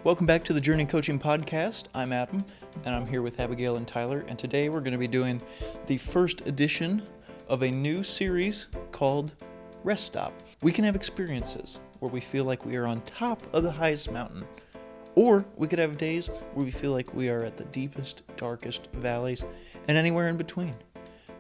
Welcome back to the Journey Coaching Podcast. I'm Adam, and I'm here with Abigail and Tyler, and today we're going to be doing the first edition of a new series called Rest Stop. We can have experiences where we feel like we are on top of the highest mountain, or we could have days where we feel like we are at the deepest, darkest valleys, and anywhere in between.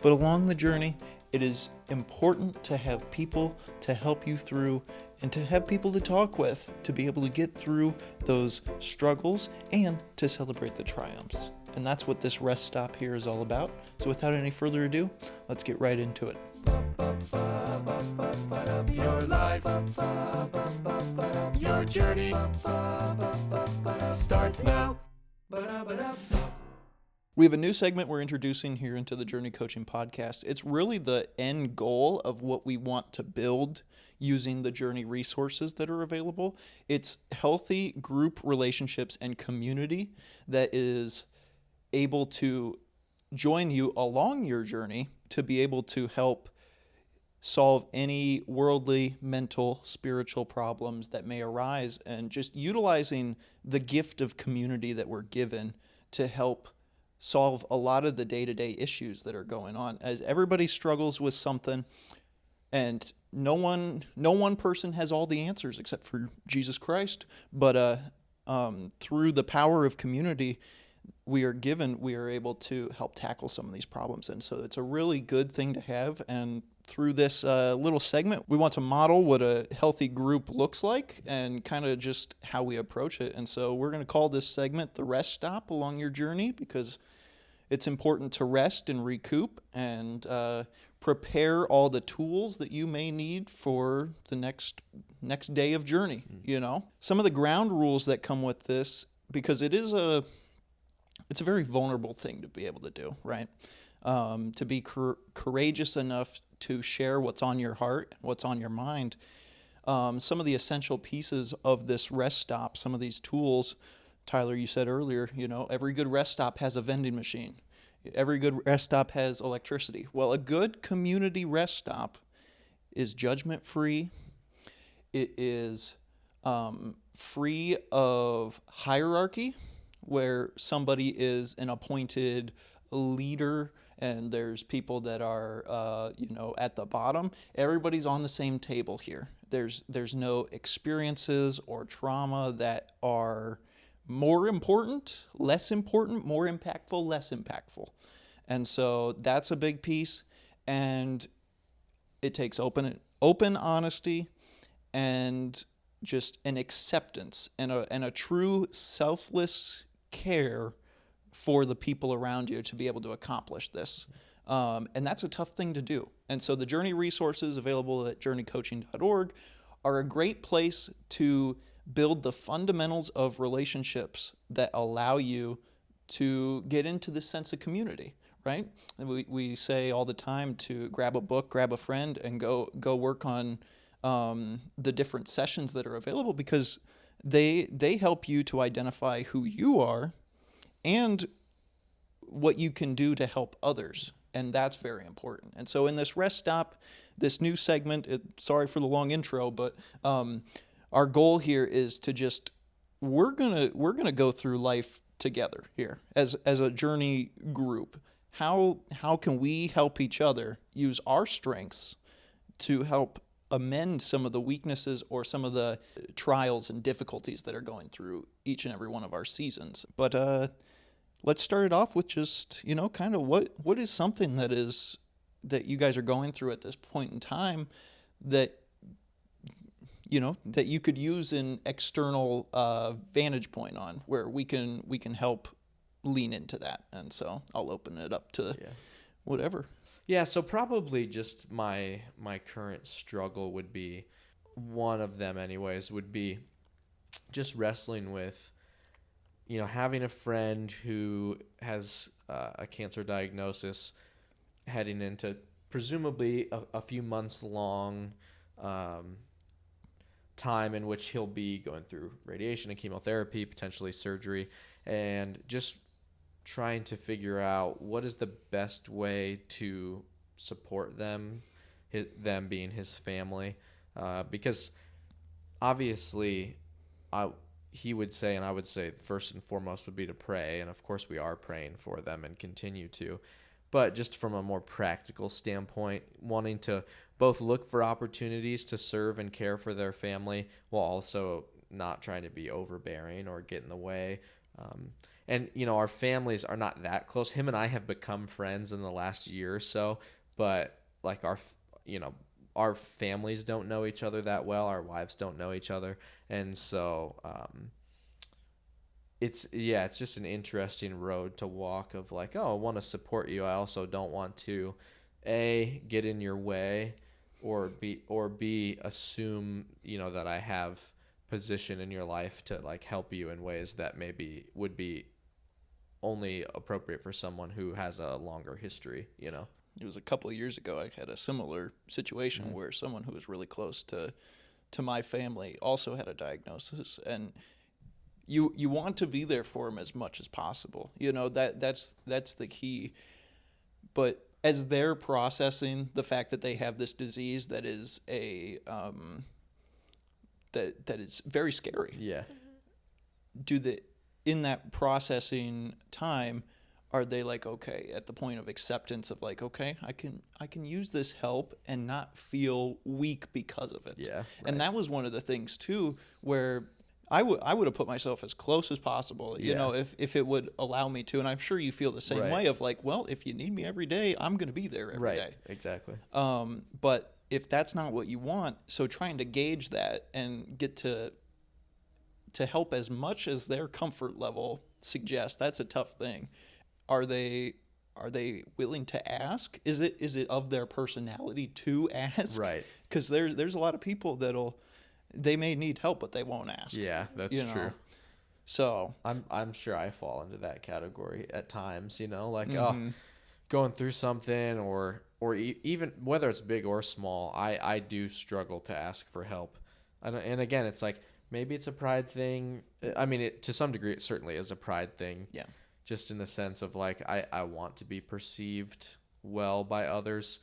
But along the journey, it is important to have people to help you through and to have people to talk with to be able to get through those struggles and to celebrate the triumphs. And that's what this rest stop here is all about. So without any further ado, let's get right into it. Your life, your journey starts now. We have a new segment we're introducing here into the Journey Coaching Podcast. It's really the end goal of what we want to build using the Journey resources that are available. It's healthy group relationships and community that is able to join you along your journey to be able to help solve any worldly, mental, spiritual problems that may arise, and just utilizing the gift of community that we're given to help solve a lot of the day-to-day issues that are going on, as everybody struggles with something, and no one person has all the answers except for Jesus Christ. But through the power of community we are able to help tackle some of these problems. And so it's a really good thing to have. And through this little segment, we want to model what a healthy group looks like and kind of just how we approach it. And so we're going to call this segment the Rest Stop along your journey, because it's important to rest and recoup and prepare all the tools that you may need for the next day of journey. You know, some of the ground rules that come with this, because it's a very vulnerable thing to be able to do, right? To be courageous enough to share what's on your heart, what's on your mind. Some of the essential pieces of this rest stop, some of these tools, Tyler, you said earlier, every good rest stop has a vending machine. Every good rest stop has electricity. Well, a good community rest stop is judgment-free. It is free of hierarchy, where somebody is an appointed leader and there's people that are, at the bottom. Everybody's on the same table here. There's no experiences or trauma that are more important, less important, more impactful, less impactful. And so that's a big piece. And it takes open honesty and just an acceptance and a true selfless care for the people around you to be able to accomplish this. And that's a tough thing to do. And so the Journey resources available at journeycoaching.org are a great place to build the fundamentals of relationships that allow you to get into this sense of community, right? And we say all the time to grab a book, grab a friend, and go work on the different sessions that are available, because they help you to identify who you are and what you can do to help others. And that's very important. And so in this rest stop, this new segment, sorry for the long intro, but our goal here is to just, we're gonna go through life together here as a journey group. How can we help each other use our strengths to help amend some of the weaknesses or some of the trials and difficulties that are going through each and every one of our seasons? But let's start it off with just, kind of what is something that you guys are going through at this point in time that that you could use an external vantage point on, where we can help lean into that. And so I'll open it up to whatever. Yeah, so probably just my current struggle would be, one of them anyways, would be just wrestling with, having a friend who has a cancer diagnosis heading into presumably a few months long time in which he'll be going through radiation and chemotherapy, potentially surgery, and just trying to figure out what is the best way to support them them being his family, because obviously he would say, and I would say first and foremost would be to pray. And of course we are praying for them and continue to. But just from a more practical standpoint, wanting to both look for opportunities to serve and care for their family while also not trying to be overbearing or get in the way. And, our families are not that close. Him and I have become friends in the last year or so, but like our families don't know each other that well. Our wives don't know each other. And so, it's just an interesting road to walk of like, oh, I want to support you. I also don't want to get in your way or B assume, that I have position in your life to like help you in ways that maybe would be only appropriate for someone who has a longer history. It was a couple of years ago I had a similar situation where someone who was really close to my family also had a diagnosis, and you want to be there for them as much as possible. That's the key. But as they're processing the fact that they have this disease that is that is very scary. Yeah. In that processing time, are they like, okay, at the point of acceptance of like, okay, I can use this help and not feel weak because of it. Yeah. Right. And that was one of the things too, where I would have put myself as close as possible, if it would allow me to. And I'm sure you feel the same way of like, well, if you need me every day, I'm going to be there every day. Exactly. But if that's not what you want, so trying to gauge that and get to help as much as their comfort level suggests, that's a tough thing. Are they willing to ask? Is it of their personality to ask? Right. Because there's a lot of people they may need help, but they won't ask. Yeah, that's true. So I'm sure I fall into that category at times, like, going through something or even whether it's big or small, I do struggle to ask for help. And again, it's like, maybe it's a pride thing. I mean, to some degree, it certainly is a pride thing. Yeah. Just in the sense of like, I want to be perceived well by others.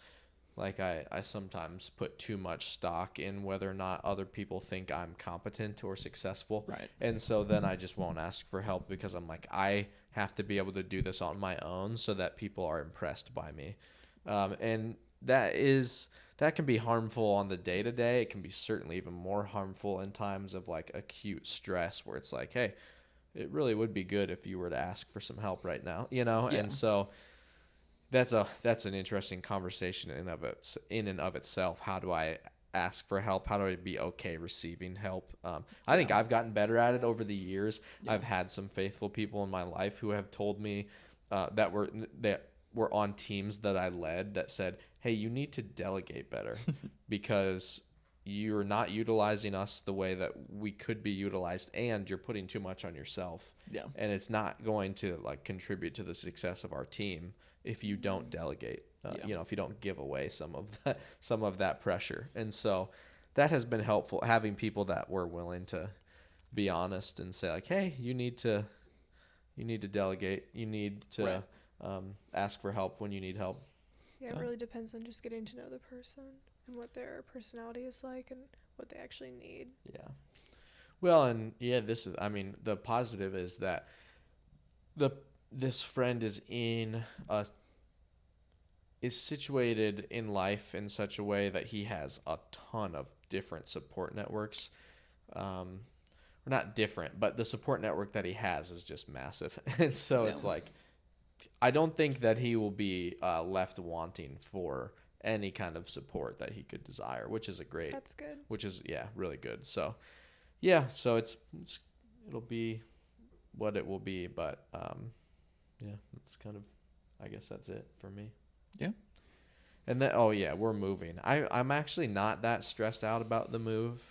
Like I sometimes put too much stock in whether or not other people think I'm competent or successful. Right. And so then I just won't ask for help because I'm like, I have to be able to do this on my own so that people are impressed by me. And that can be harmful on the day to day. It can be certainly even more harmful in times of like acute stress where it's like, hey, it really would be good if you were to ask for some help right now, Yeah. And so that's an interesting conversation in and of itself. How do I ask for help? How do I be okay receiving help? I think I've gotten better at it over the years. Yeah. I've had some faithful people in my life who have told me that were on teams that I led that said, hey, you need to delegate better because you're not utilizing us the way that we could be utilized, and you're putting too much on yourself. Yeah. And it's not going to like contribute to the success of our team if you don't delegate. If you don't give away some of that pressure. And so that has been helpful, having people that were willing to be honest and say like, hey, you need to delegate. You need to ask for help when you need help. Yeah, it really depends on just getting to know the person and what their personality is like and what they actually need. Yeah. Well, and the positive is that this friend is situated in life in such a way that he has a ton of different support networks. Or not different, but the support network that he has is just massive. And so it's like, I don't think that he will be left wanting for any kind of support that he could desire, which is That's good. Which is, really good. So, so it'll be what it will be, but it's kind of, I guess that's it for me. Yeah. And then, we're moving. I'm actually not that stressed out about the move.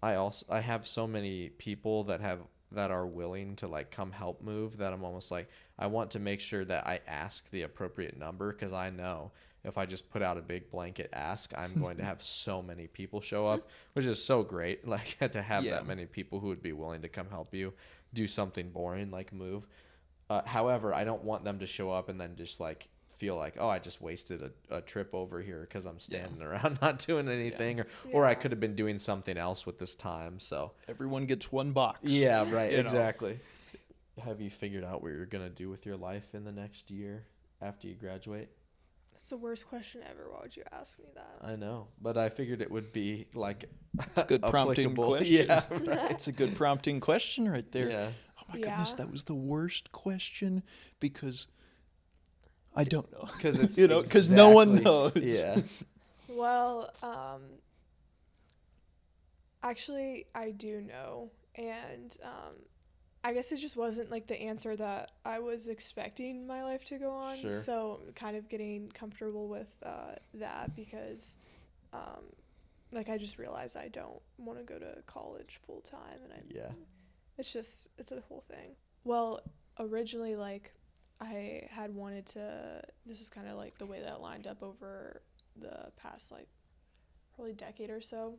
I have so many people that are willing to like come help move that I'm almost like, I want to make sure that I ask the appropriate number, because I know if I just put out a big blanket ask, I'm going to have so many people show up, which is so great. Like to have that many people who would be willing to come help you do something boring like move. However, I don't want them to show up and then just like feel like, oh, I just wasted a trip over here because I'm standing around not doing anything, or I Yeah. could have been doing something else with this time. So Everyone gets one box. yeah, right, You know. exactly. Have you figured out what you're gonna do with your life in the next year after you graduate? That's the worst question ever. Why would you ask me that? I know, but I figured it would be like It's a good prompting applicable. question. Yeah, right. It's a good prompting question right there. Yeah, Oh my goodness, Yeah. that was the worst question because I don't know. because it's Because no one knows. Yeah, Well, actually, I do know, and I guess it just wasn't like the answer that I was expecting my life to go on. Sure. So kind of getting comfortable with that because, like, I just realized I don't want to go to college full time, and yeah, it's a whole thing. Well, originally, like, I had wanted to. This is kind of like the way that lined up over the past like probably decade or so.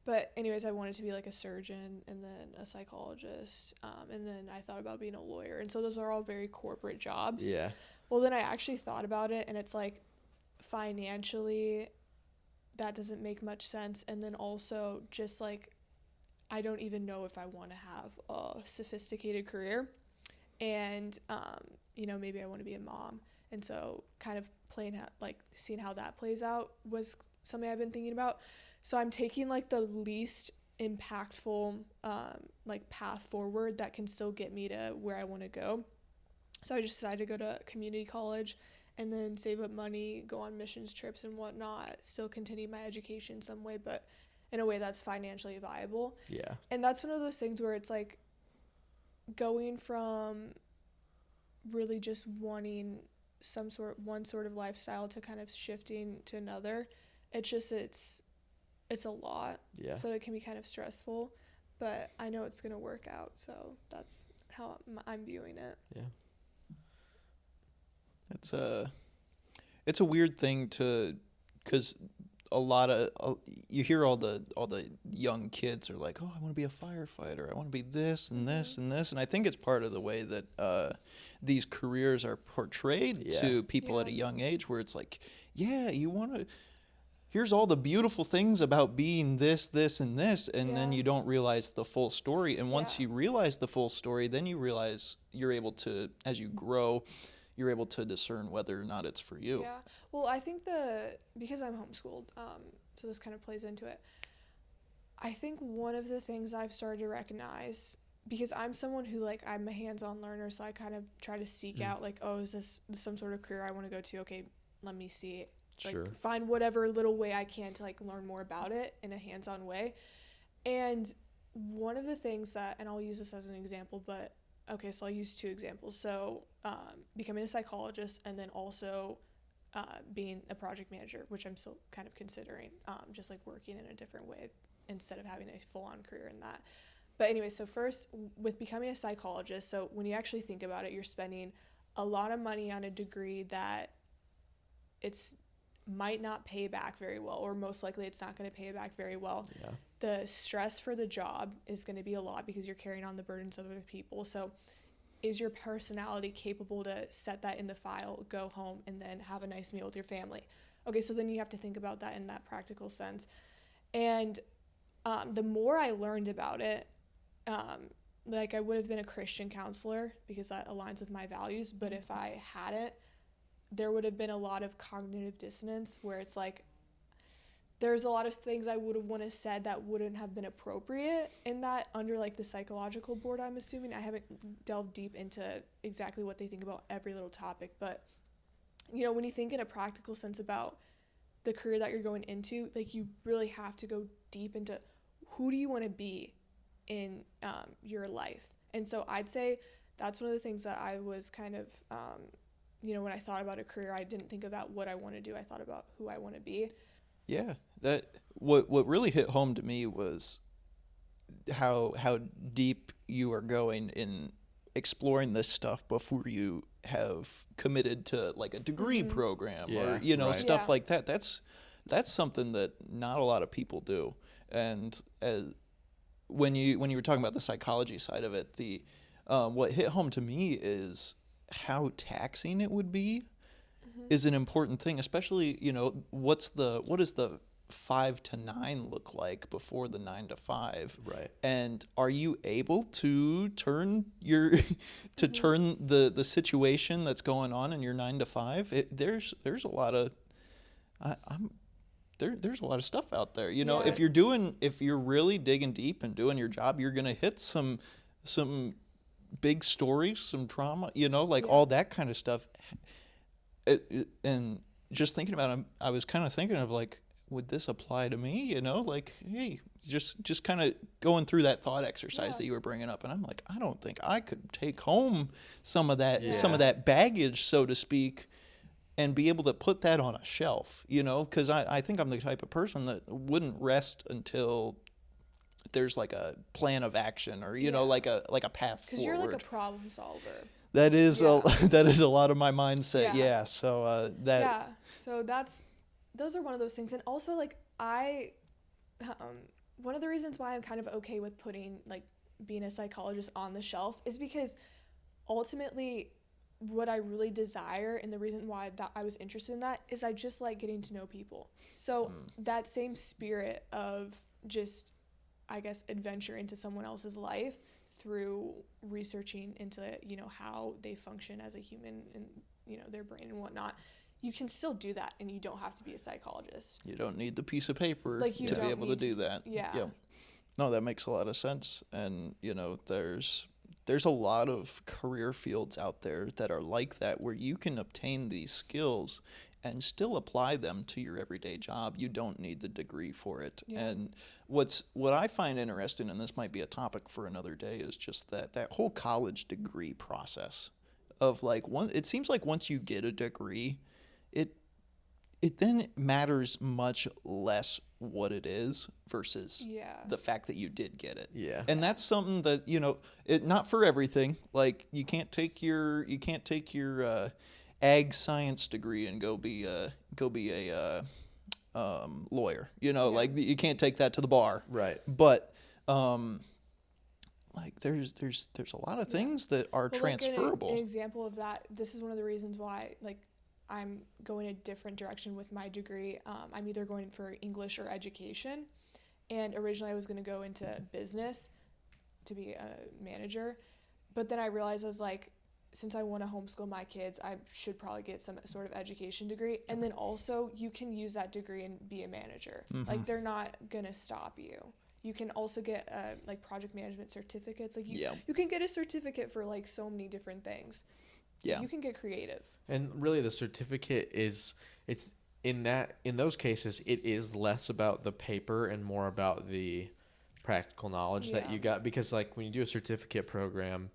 But anyways, I wanted to be like a surgeon and then a psychologist, and then I thought about being a lawyer. And so those are all very corporate jobs. yeah, Well, then I actually thought about it, and it's like financially, that doesn't make much sense. And then also just like I don't even know if I want to have a sophisticated career, and maybe I want to be a mom. And so kind of seeing how that plays out was something I've been thinking about. So I'm taking like the least impactful like path forward that can still get me to where I want to go. So I just decided to go to community college and then save up money, go on missions trips and whatnot, still continue my education some way, but in a way that's financially viable. yeah, And that's one of those things where it's like going from really just wanting one sort of lifestyle to kind of shifting to another. It's a lot. yeah. So it can be kind of stressful, but I know it's going to work out. So that's how I'm viewing it. Yeah. It's a weird thing because a lot of you hear all the young kids are like, oh, I want to be a firefighter, I want to be this and this and this, and I think it's part of the way that these careers are portrayed to people at a young age, where it's like, yeah, you want to. Here's all the beautiful things about being this, this, and this, and then you don't realize the full story. And once you realize the full story, then you realize you're able to, as you grow, you're able to discern whether or not it's for you. Yeah. Well, I think because I'm homeschooled, so this kind of plays into it. I think one of the things I've started to recognize, because I'm someone who, like, I'm a hands-on learner, so I kind of try to seek out, like, oh, is this some sort of career I want to go to? Okay, let me see. Like, Sure. find whatever little way I can to, like, learn more about it in a hands-on way. And one of the things that, and I'll use this as an example, but okay, so I'll use two examples. So becoming a psychologist, and then also being a project manager, which I'm still kind of considering, just like working in a different way instead of having a full-on career in that. But anyway, so first with becoming a psychologist, so when you actually think about it, you're spending a lot of money on a degree that might not pay back very well, or most likely it's not going to pay back very well. Yeah. The stress for the job is going to be a lot because you're carrying on the burdens of other people. So is your personality capable to set that in the file, go home, and then have a nice meal with your family? Okay, so then you have to think about that in that practical sense. And the more I learned about it, like, I would have been a Christian counselor because that aligns with my values, but if I hadn't, there would have been a lot of cognitive dissonance where it's like there's a lot of things I would have wanted to said that wouldn't have been appropriate in that under, like, the psychological board, I'm assuming. I haven't delved deep into exactly what they think about every little topic, but when you think in a practical sense about the career that you're going into, like, you really have to go deep into who do you want to be in your life. And so I'd say that's one of the things that I was kind of when I thought about a career, I didn't think about what I want to do. I thought about who I want to be. Yeah, that what really hit home to me was how deep you are going in exploring this stuff before you have committed to, like, a degree program or right. stuff like that. That's something that not a lot of people do. And when you were talking about the psychology side of it, what hit home to me is how taxing it would be is an important thing, especially, what does the 5 to 9 look like before the 9 to 5? Right. And are you able to turn your turn the situation that's going on in your 9 to 5? There's a lot of there's a lot of stuff out there. Yeah. If you're really digging deep and doing your job, you're gonna hit some big stories, some trauma, all that kind of stuff. And just thinking about it, I was kind of thinking of like, would this apply to me? Like, hey, just kind of going through that thought exercise that you were bringing up, and I'm like, I don't think I could take home some of that baggage, so to speak, and be able to put that on a shelf, because I think I'm the type of person that wouldn't rest until there's like a plan of action, or like a path forward. Because you're like a problem solver. That is that is a lot of my mindset. Yeah. So So those are one of those things, and also like one of the reasons why I'm kind of okay with putting like being a psychologist on the shelf is because ultimately what I really desire, and the reason why that I was interested in that, is I just like getting to know people. So that same spirit of just, I guess, adventure into someone else's life through researching into, how they function as a human and, their brain and whatnot. You can still do that, and you don't have to be a psychologist. You don't need the piece of paper to be able to do that. Yeah. No, that makes a lot of sense. And, there's a lot of career fields out there that are like that, where you can obtain these skills and still apply them to your everyday job. You don't need the degree for it. Yeah. And what I find interesting, and this might be a topic for another day, is just that whole college degree process of like it seems like once you get a degree, it then matters much less what it is versus the fact that you did get it. Yeah. And that's something that, it not for everything. Like you can't take your ag science degree and go be a lawyer. Like you can't take that to the bar. Right. But like there's a lot of things that are transferable. Like an example of that, this is one of the reasons why like I'm going a different direction with my degree. I'm either going for English or education. And originally I was going to go into business to be a manager. But then I realized I was like, since I want to homeschool my kids, I should probably get some sort of education degree. And then also you can use that degree and be a manager. Mm-hmm. Like they're not going to stop you. You can also get like project management certificates. Like you can get a certificate for like so many different things. Yeah. You can get creative. And really the certificate it's in those cases, it is less about the paper and more about the practical knowledge that you got. Because like when you do a certificate program,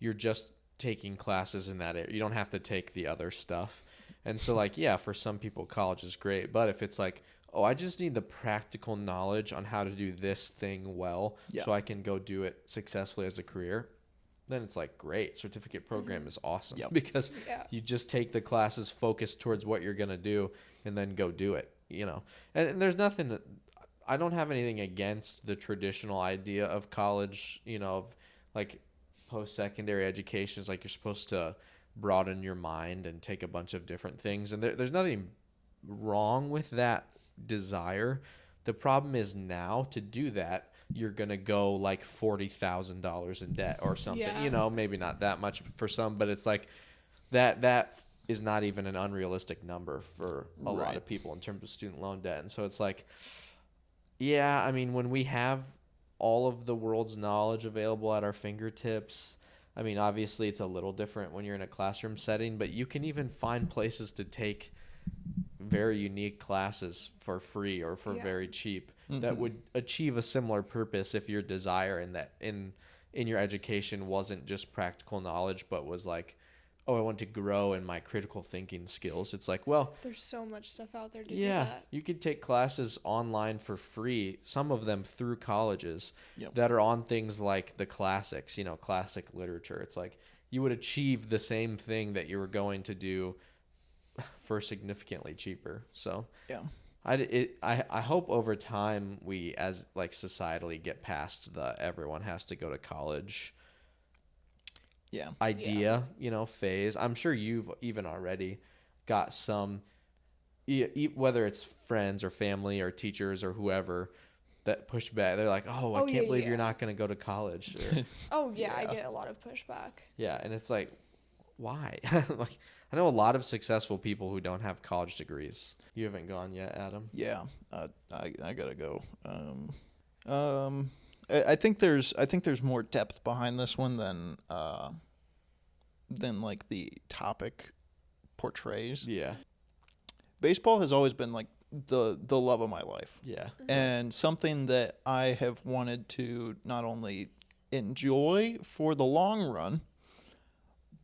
you're just taking classes in that area. You don't have to take the other stuff. And so like, for some people college is great. But if it's like, oh, I just need the practical knowledge on how to do this thing well so I can go do it successfully as a career, then it's like, great, certificate program is awesome because you just take the classes focused towards what you're going to do and then go do it, And there's nothing, I don't have anything against the traditional idea of college, of like post-secondary education is like you're supposed to broaden your mind and take a bunch of different things. And there's nothing wrong with that desire. The problem is now to do that, you're going to go like $40,000 in debt or something, maybe not that much for some, but it's like that is not even an unrealistic number for a lot of people in terms of student loan debt. And so it's like, I mean, when we have all of the world's knowledge available at our fingertips, I mean, obviously it's a little different when you're in a classroom setting, but you can even find places to take very unique classes for free or for very cheap that would achieve a similar purpose if your desire in your education wasn't just practical knowledge, but was like, oh, I want to grow in my critical thinking skills. It's like, well, there's so much stuff out there to do that. You could take classes online for free, some of them through colleges that are on things like the classics, classic literature. It's like you would achieve the same thing that you were going to do for significantly cheaper. So I hope over time we, as like societally, get past the everyone has to go to college idea, phase. I'm sure you've even already got some, whether it's friends or family or teachers or whoever that push back. They're like, oh, I Oh, can't yeah, believe yeah. you're not going to go to college. Or, Oh yeah, I Yeah. get a lot of pushback. yeah. And it's like, why? Like, I know a lot of successful people who don't have college degrees. You haven't gone yet, Adam? Yeah, I gotta go. I think there's more depth behind this one than like the topic portrays. Yeah. Baseball has always been like the love of my life, Yeah. and something that I have wanted to not only enjoy for the long run,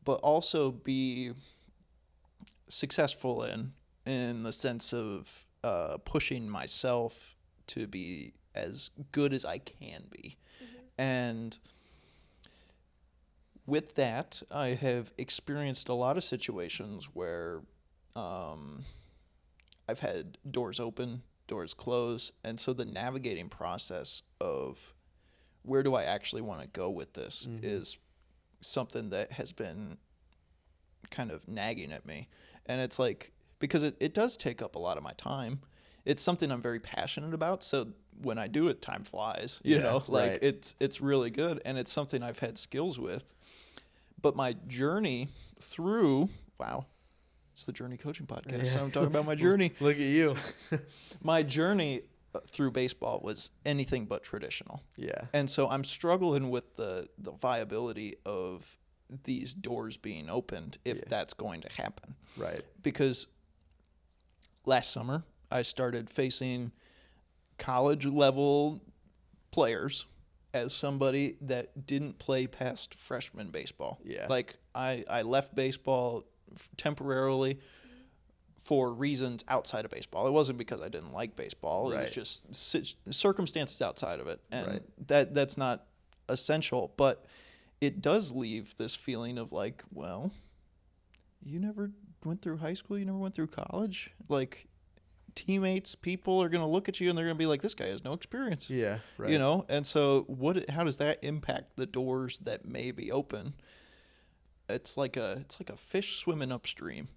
but also be successful in the sense of pushing myself to be as good as I can be. And with that, I have experienced a lot of situations where I've had doors open, doors close, and so the navigating process of where do I actually want to go with this is something that has been kind of nagging at me. And it's like, because it does take up a lot of my time. It's something I'm very passionate about. So when I do it, time flies, you Yeah, know, like right. it's really good. And it's something I've had skills with. But my journey through, wow, it's the Journey Coaching Podcast. Yeah. So I'm talking about my journey. Look at you. My journey through baseball was anything but traditional. Yeah. And so I'm struggling with the viability of these doors being opened if Yeah. that's going to happen. Right. Because last summer I started facing college level players as somebody that didn't play past freshman baseball. Yeah. Like I left baseball temporarily for reasons outside of baseball. It wasn't because I didn't like baseball. It was Right. just circumstances outside of it. And Right. that's not essential, but it does leave this feeling of like, well, you never went through high school, you never went through college. Like teammates, people are going to look at you and they're going to be like, this guy has no experience. Yeah. Right. You know? And so how does that impact the doors that may be open? It's like a fish swimming upstream,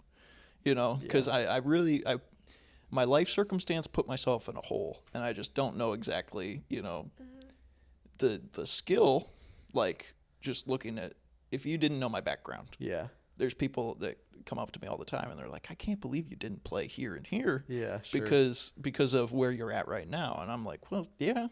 you know, because Yeah. my life circumstance put myself in a hole and I just don't know exactly, you know, the skill, like just looking at, if you didn't know my background, Yeah. there's people that come up to me all the time and they're like, I can't believe you didn't play here and here Yeah. Sure. because of where you're at right now. And I'm like, well, yeah,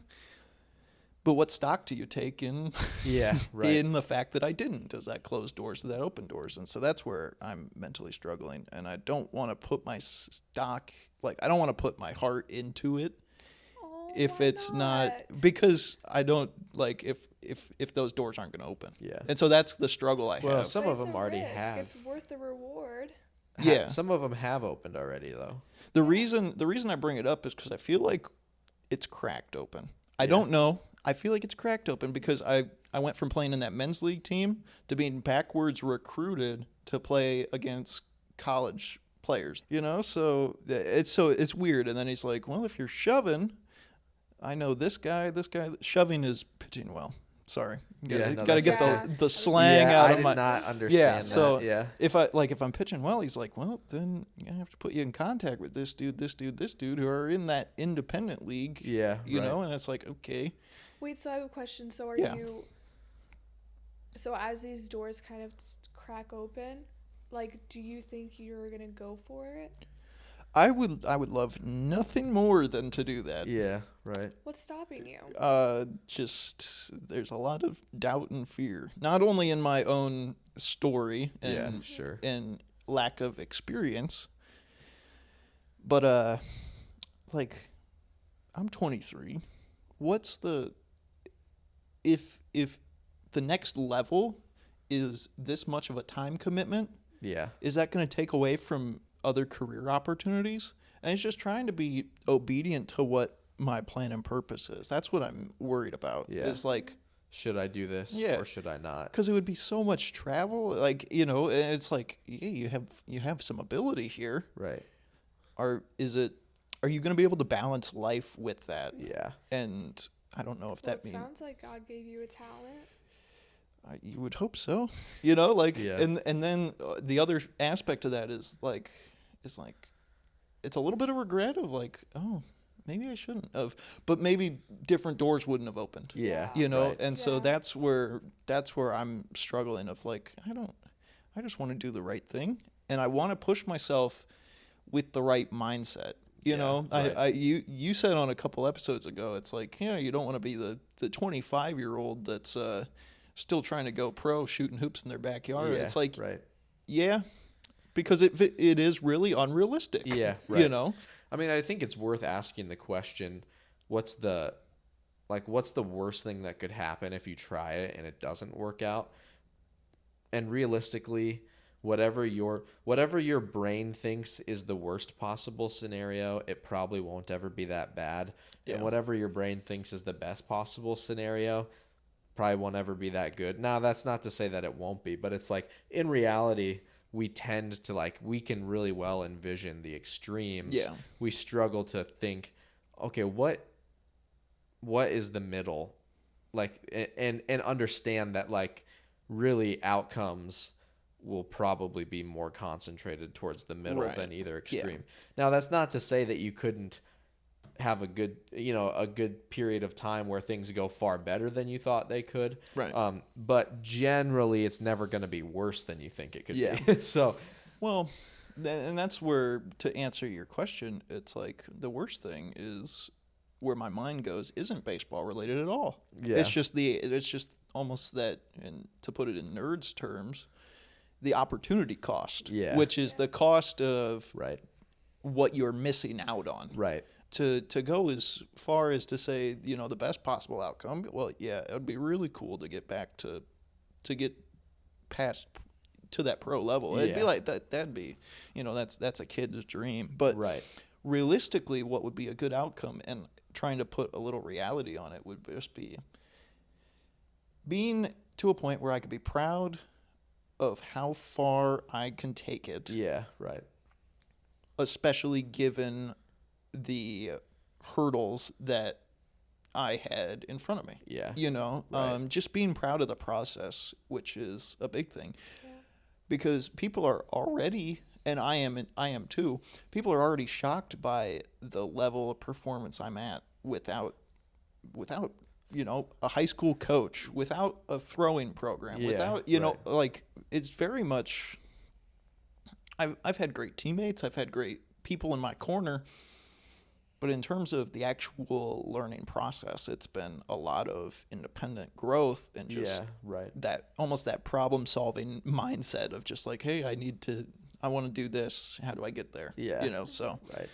but what stock do you take in Yeah. Right. in the fact that I didn't? Does that close doors? Does that open doors? And so that's where I'm mentally struggling. And I don't want to put my stock, like I don't want to put my heart into it Oh, if why it's not, not? because I don't like if those doors aren't going to open. Yeah. And so that's the struggle I Well, have. some But of it's them a already risk. have. It's worth the reward. Yeah. Some of them have opened already, though. The reason I bring it up is because I feel like it's cracked open. I Yeah. don't know. I feel like it's cracked open because I went from playing in that men's league team to being backwards recruited to play against college players. You know, so it's weird. And then he's like, well, if you're shoving, I know this guy. Shoving is pitching well. Sorry, Yeah, no, gotta that's get okay. the slang yeah, out I of did my. not understand Yeah, that. so Yeah. if I'm pitching well, he's like, well, then I have to put you in contact with this dude, who are in that independent league. Yeah. You right. know, and it's like, okay, Wait, so I have a question. So Yeah. so as these doors kind of crack open, like, do you think you're gonna go for it? I would love nothing more than to do that. Yeah. Right. What's stopping you? Just there's a lot of doubt and fear, not only in my own story and Yeah. Sure. and lack of experience, but like I'm 23. What's the if the next level is this much of a time commitment? Yeah. Is that going to take away from other career opportunities? And it's just trying to be obedient to what my plan and purpose is. That's what I'm worried about. Yeah. Is like, Should I do this Yeah. or should I not? because it would be so much travel, like, you know, and it's like, yeah, you have some ability here. Right. Are you going to be able to balance life with that? Yeah. And I don't know if Well, that it means sounds like God gave you a talent. you would hope so, you know, like, Yeah. and then the other aspect of that is like, is like, it's a little bit of regret of like, oh, maybe I shouldn't have, but maybe different doors wouldn't have opened. Yeah. You know, right. and so Yeah. that's where I'm struggling of like, I just want to do the right thing, and I want to push myself with the right mindset. You Yeah, know, right. you said on a couple episodes ago, it's like, you don't want to be the 25-year-old that's still trying to go pro shooting hoops in their backyard. Yeah, It's like, right. yeah, because it is really unrealistic. Yeah, You right. know, I mean, I think it's worth asking the question, what's the worst thing that could happen if you try it and it doesn't work out? And realistically, whatever your brain thinks is the worst possible scenario, it probably won't ever be that bad. Yeah. And whatever your brain thinks is the best possible scenario probably won't ever be that good. Now, that's not to say that it won't be, but it's like, in reality, we tend to we can really well envision the extremes. Yeah. We struggle to think, okay, what is the middle? And understand that really outcomes will probably be more concentrated towards the middle Right. than either extreme. Now, that's not to say that you couldn't have a good period of time where things go far better than you thought they could. Right. But generally, it's never going to be worse than you think it could Yeah. be. So, well, and that's where, to answer your question, it's like the worst thing is where my mind goes isn't baseball related at all. Yeah. It's just almost that, and to put it in nerds terms, the opportunity cost. Yeah. Which is the cost of right. what you're missing out on. Right. To go as far as to say, the best possible outcome, well, yeah, it would be really cool to get back to get past to that pro level. It'd be Yeah. like that'd be, that's a kid's dream. But Right. realistically, what would be a good outcome, and trying to put a little reality on it, would just be being to a point where I could be proud of how far I can take it, Yeah. Right. especially given the hurdles that I had in front of me. Yeah. Right. Just being proud of the process, which is a big thing, because people are already, and I am too. People are already shocked by the level of performance I'm at without a high school coach, without a throwing program, Yeah, without right. it's very much. I've had great teammates. I've had great people in my corner. But in terms of the actual learning process, it's been a lot of independent growth and just Yeah. Right. that problem solving mindset of just like, hey, I want to do this. How do I get there? Yeah. So. Right.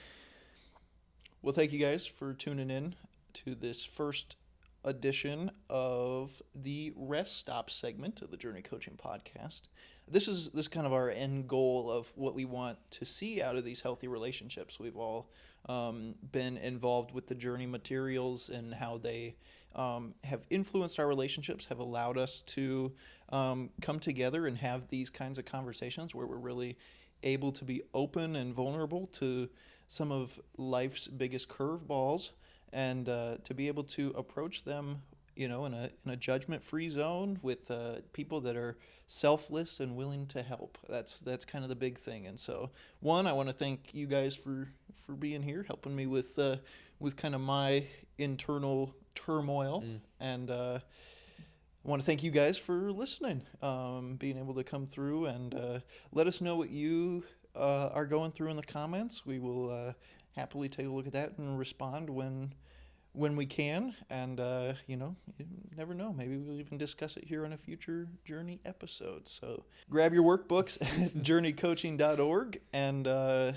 Well, thank you guys for tuning in to this first edition of the Rest Stop segment of the Journey Coaching Podcast. This is kind of our end goal of what we want to see out of these healthy relationships. We've all been involved with the Journey materials and how they have influenced our relationships, have allowed us to come together and have these kinds of conversations where we're really able to be open and vulnerable to some of life's biggest curveballs, and to be able to approach them, in a judgment-free zone with people that are selfless and willing to help. That's kind of the big thing. And so, I want to thank you guys for being here, helping me with kind of my internal turmoil, and I want to thank you guys for listening, being able to come through and let us know what you are going through in the comments. We will happily take a look at that and respond when we can. And, you never know. Maybe we'll even discuss it here on a future Journey episode. So grab your workbooks at journeycoaching.org and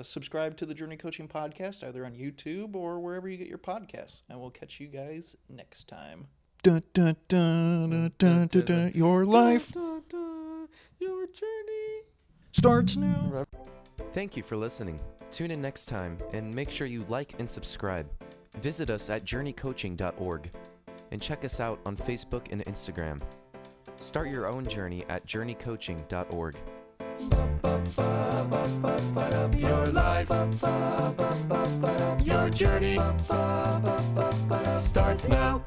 subscribe to the Journey Coaching Podcast, either on YouTube or wherever you get your podcasts. And we'll catch you guys next time. Dun, dun, dun, dun, dun, dun, dun. Your life, Your journey starts now. Thank you for listening. Tune in next time and make sure you like and subscribe. Visit us at journeycoaching.org and check us out on Facebook and Instagram. Start your own journey at journeycoaching.org. Your life, your journey starts now.